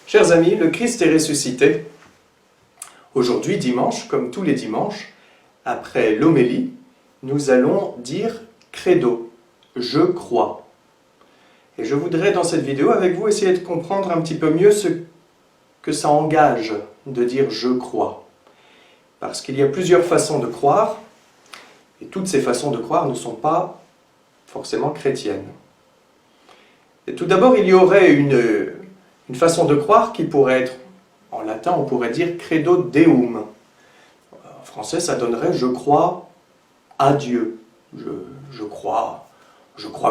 Chers amis, le Christ est ressuscité. Aujourd'hui, dimanche, comme tous les dimanches, après l'homélie, nous allons dire credo, je crois. Et je voudrais dans cette vidéo avec vous essayer de comprendre un petit peu mieux ce que ça engage de dire je crois. Parce qu'il y a plusieurs façons de croire, et toutes ces façons de croire ne sont pas forcément chrétiennes. Et tout d'abord, il y aurait une façon de croire qui pourrait être, en latin, on pourrait dire credo deum. En français, ça donnerait je crois à Dieu. Je crois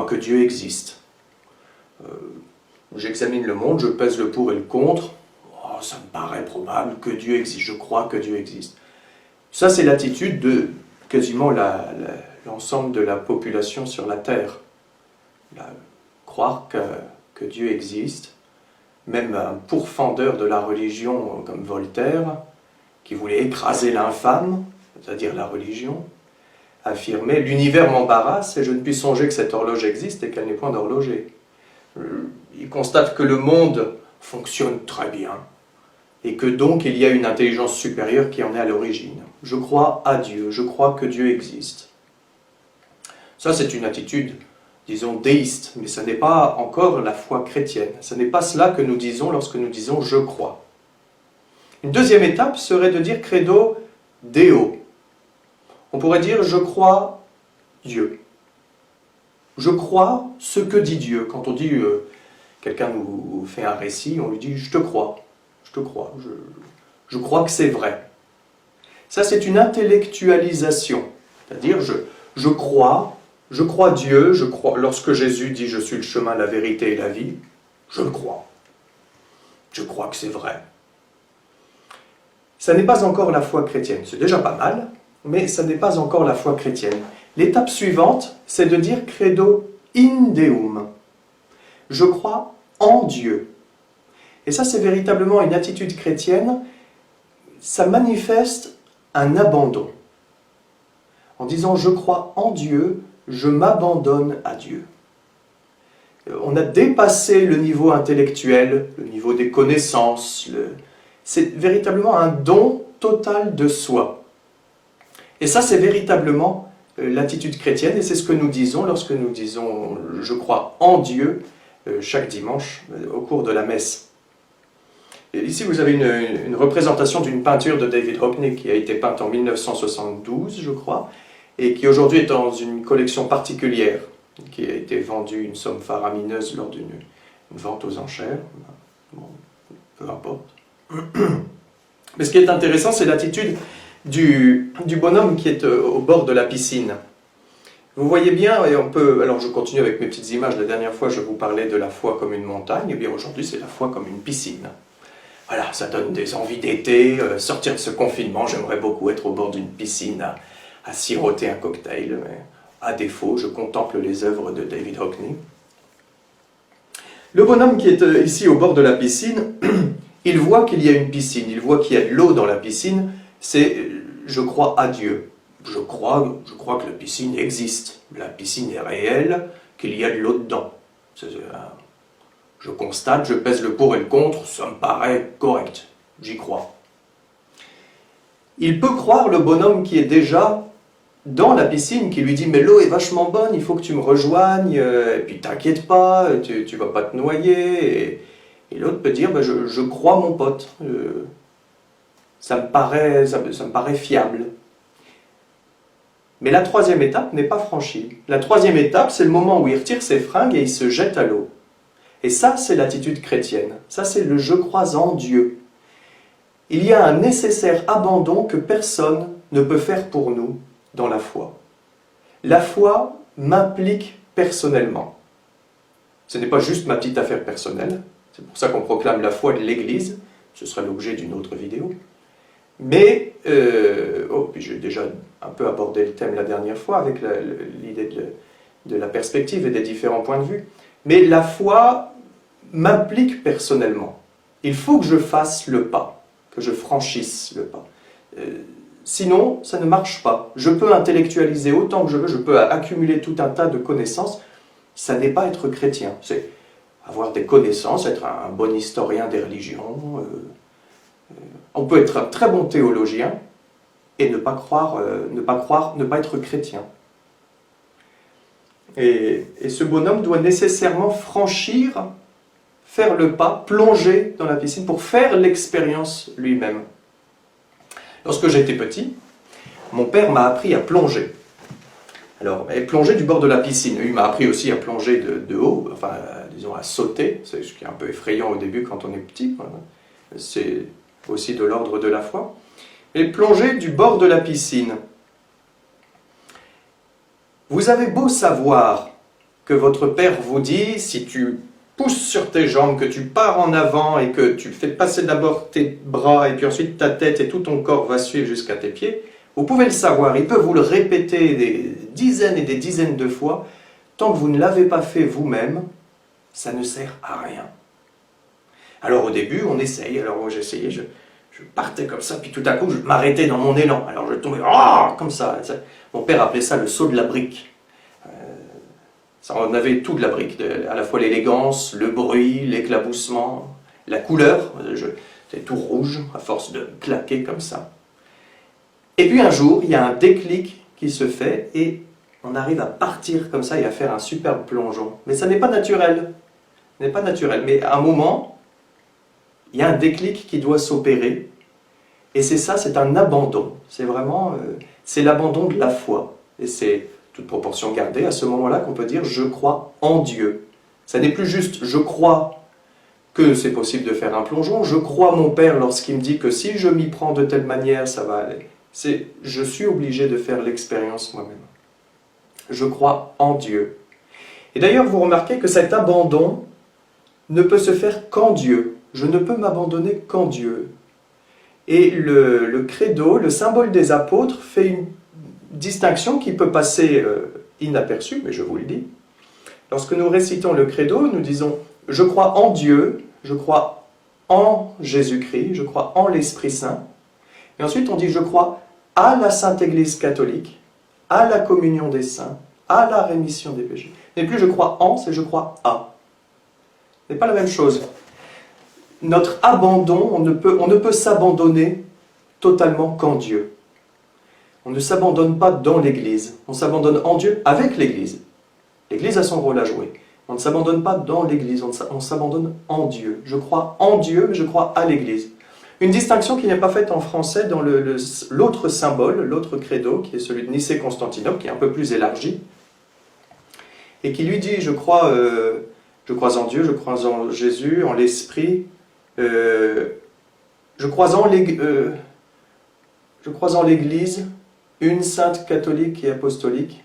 que Dieu existe. J'examine le monde, je pèse le pour et le contre. Oh, ça me paraît probable que Dieu existe. Je crois que Dieu existe. Ça, c'est l'attitude de quasiment l'ensemble de la population sur la Terre. Croire que Dieu existe. Même un pourfendeur de la religion comme Voltaire, qui voulait écraser l'infâme, c'est-à-dire la religion, affirmait « L'univers m'embarrasse et je ne puis songer que cette horloge existe et qu'elle n'est point d'horloger. » Il constate que le monde fonctionne très bien et que donc il y a une intelligence supérieure qui en est à l'origine. Je crois à Dieu, je crois que Dieu existe. Ça, c'est une attitude, disons, déiste, mais ce n'est pas encore la foi chrétienne. Ce n'est pas cela que nous disons lorsque nous disons « je crois ». Une deuxième étape serait de dire « credo deo ». On pourrait dire « je crois Dieu ». Je crois ce que dit Dieu. Quand on dit, quelqu'un nous fait un récit, on lui dit « je te crois, je crois que c'est vrai ». Ça, c'est une intellectualisation. C'est-à-dire, je crois Dieu, lorsque Jésus dit « je suis le chemin, la vérité et la vie », je le crois. Je crois que c'est vrai. Ça n'est pas encore la foi chrétienne. C'est déjà pas mal, mais ça n'est pas encore la foi chrétienne. L'étape suivante, c'est de dire « credo in Deum ». Je crois en Dieu. Et ça, c'est véritablement une attitude chrétienne. Ça manifeste un abandon. En disant « je crois en Dieu », je m'abandonne à Dieu. On a dépassé le niveau intellectuel, le niveau des connaissances. C'est véritablement un don total de soi. Et ça, c'est véritablement l'attitude chrétienne, et c'est ce que nous disons lorsque nous disons « je crois en Dieu » chaque dimanche au cours de la messe. Et ici, vous avez une représentation d'une peinture de David Hockney qui a été peinte en 1972, je crois, et qui aujourd'hui est dans une collection particulière, qui a été vendue une somme faramineuse lors d'une vente aux enchères. Bon, peu importe. Mais ce qui est intéressant, c'est l'attitude du bonhomme qui est au bord de la piscine. Vous voyez bien, et on peut... Alors je continue avec mes petites images. La dernière fois, je vous parlais de la foi comme une montagne. Et bien aujourd'hui, c'est la foi comme une piscine. Voilà, ça donne des envies d'été, sortir de ce confinement. J'aimerais beaucoup être au bord d'une piscine à siroter un cocktail, mais à défaut, je contemple les œuvres de David Hockney. Le bonhomme qui est ici au bord de la piscine, il voit qu'il y a une piscine, il voit qu'il y a de l'eau dans la piscine, c'est « je crois à Dieu ». Je crois que la piscine existe, la piscine est réelle, qu'il y a de l'eau dedans. Je constate, je pèse le pour et le contre, ça me paraît correct, j'y crois. Il peut croire le bonhomme qui est déjà dans la piscine, qui lui dit « mais l'eau est vachement bonne, il faut que tu me rejoignes, et puis t'inquiète pas, tu vas pas te noyer ». Et l'autre peut dire « je crois mon pote, ça me paraît fiable ». Mais la troisième étape n'est pas franchie. La troisième étape, c'est le moment où il retire ses fringues et il se jette à l'eau. Et ça, c'est l'attitude chrétienne. Ça, c'est le « je crois en Dieu ». Il y a un nécessaire abandon que personne ne peut faire pour nous dans la foi. La foi m'implique personnellement. Ce n'est pas juste ma petite affaire personnelle. C'est pour ça qu'on proclame la foi de l'Église. Ce sera l'objet d'une autre vidéo. Mais, puis j'ai déjà un peu abordé le thème la dernière fois avec l'idée de la perspective et des différents points de vue. Mais la foi m'implique personnellement. Il faut que je fasse le pas, que je franchisse le pas. Sinon, ça ne marche pas. Je peux intellectualiser autant que je veux, je peux accumuler tout un tas de connaissances. Ça n'est pas être chrétien. avoir des connaissances, être un bon historien des religions. On peut être un très bon théologien et ne pas être chrétien. Et ce bonhomme doit nécessairement faire le pas, plonger dans la piscine pour faire l'expérience lui-même. Lorsque j'étais petit, mon père m'a appris à plonger. Alors, plonger du bord de la piscine. Il m'a appris aussi à plonger de haut, enfin, disons, à sauter, c'est ce qui est un peu effrayant au début quand on est petit. C'est aussi de l'ordre de la foi. Et plonger du bord de la piscine. Vous avez beau savoir que votre père vous dit, si tu pousses sur tes jambes, que tu pars en avant et que tu fais passer d'abord tes bras et puis ensuite ta tête et tout ton corps va suivre jusqu'à tes pieds, vous pouvez le savoir, il peut vous le répéter des dizaines et des dizaines de fois, tant que vous ne l'avez pas fait vous-même, ça ne sert à rien. Alors au début, on essaye, alors moi j'essayais, je partais comme ça, puis tout à coup je m'arrêtais dans mon élan, alors je tombais comme ça. Mon père appelait ça le saut de la brique. On avait tout de la brique, à la fois l'élégance, le bruit, l'éclaboussement, la couleur, c'était tout rouge à force de claquer comme ça. Et puis un jour, il y a un déclic qui se fait et on arrive à partir comme ça et à faire un superbe plongeon. Mais ça n'est pas naturel. Ce n'est pas naturel. Mais à un moment, il y a un déclic qui doit s'opérer. Et c'est ça, c'est un abandon. C'est vraiment, c'est l'abandon de la foi. Et c'est, toute proportion gardée, à ce moment-là qu'on peut dire « je crois en Dieu ». Ça n'est plus juste « je crois que c'est possible de faire un plongeon »,« je crois mon Père lorsqu'il me dit que si je m'y prends de telle manière, ça va aller ». C'est « je suis obligé de faire l'expérience moi-même ». Je crois en Dieu. Et d'ailleurs, vous remarquez que cet abandon ne peut se faire qu'en Dieu. Je ne peux m'abandonner qu'en Dieu. Et le credo, le symbole des apôtres, fait une distinction qui peut passer inaperçue, mais je vous le dis. Lorsque nous récitons le credo, nous disons « je crois en Dieu, je crois en Jésus-Christ, je crois en l'Esprit Saint ». Et ensuite on dit « je crois à la Sainte Église catholique, à la communion des saints, à la rémission des péchés ». Ce n'est plus « je crois en », c'est « je crois à ». Ce n'est pas la même chose. Notre abandon, on ne peut s'abandonner totalement qu'en Dieu. On ne s'abandonne pas dans l'Église, on s'abandonne en Dieu avec l'Église. L'Église a son rôle à jouer. On ne s'abandonne pas dans l'Église, on s'abandonne en Dieu. Je crois en Dieu, mais je crois à l'Église. Une distinction qui n'est pas faite en français dans l'autre symbole, l'autre credo, qui est celui de Nicée-Constantinople, qui est un peu plus élargi, et qui lui dit, je crois en Dieu, je crois en Jésus, en l'Esprit, je crois en l'Église, une sainte catholique et apostolique.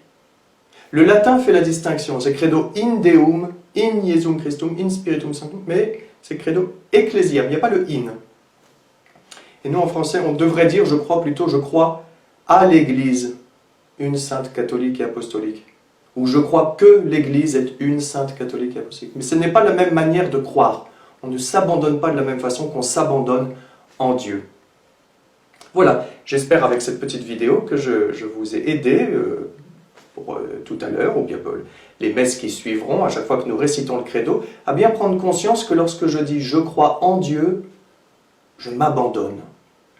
Le latin fait la distinction, c'est credo in Deum, in Iesum Christum, in Spiritum Sanctum, mais c'est credo ecclésiam, il n'y a pas le in. Et nous en français, on devrait dire, je crois à l'Église, une sainte catholique et apostolique. Ou je crois que l'Église est une sainte catholique et apostolique. Mais ce n'est pas la même manière de croire. On ne s'abandonne pas de la même façon qu'on s'abandonne en Dieu. Voilà, j'espère avec cette petite vidéo que je vous ai aidé pour tout à l'heure, ou bien les messes qui suivront, à chaque fois que nous récitons le credo, à bien prendre conscience que lorsque je dis « je crois en Dieu », je m'abandonne.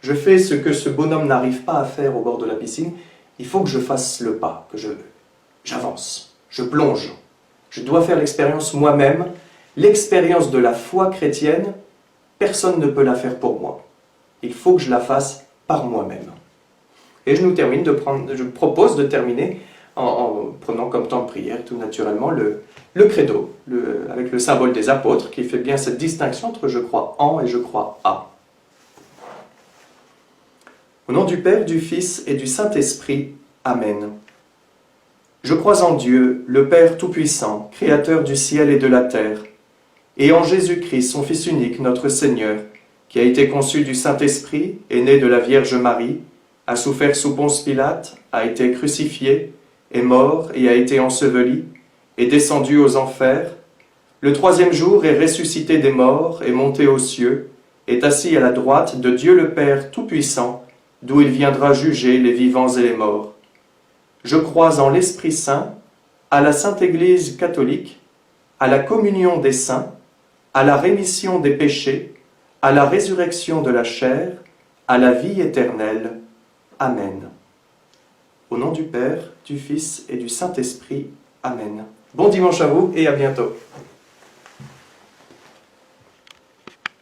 Je fais ce que ce bonhomme n'arrive pas à faire au bord de la piscine. Il faut que je fasse le pas, que j'avance, je plonge. Je dois faire l'expérience moi-même. L'expérience de la foi chrétienne, personne ne peut la faire pour moi. Il faut que je la fasse par moi-même. Et je propose de terminer en prenant comme temps de prière, tout naturellement, le credo, avec le symbole des apôtres, qui fait bien cette distinction entre je crois en et je crois à. Au nom du Père, du Fils et du Saint-Esprit. Amen. Je crois en Dieu, le Père Tout-Puissant, Créateur du ciel et de la terre, et en Jésus-Christ, son Fils unique, notre Seigneur, qui a été conçu du Saint-Esprit, est né de la Vierge Marie, a souffert sous Ponce Pilate, a été crucifié, est mort et a été enseveli, est descendu aux enfers, le troisième jour est ressuscité des morts, est monté aux cieux, est assis à la droite de Dieu le Père Tout-Puissant, d'où il viendra juger les vivants et les morts. Je crois en l'Esprit Saint, à la Sainte Église catholique, à la communion des saints, à la rémission des péchés, à la résurrection de la chair, à la vie éternelle. Amen. Au nom du Père, du Fils et du Saint-Esprit. Amen. Bon dimanche à vous et à bientôt.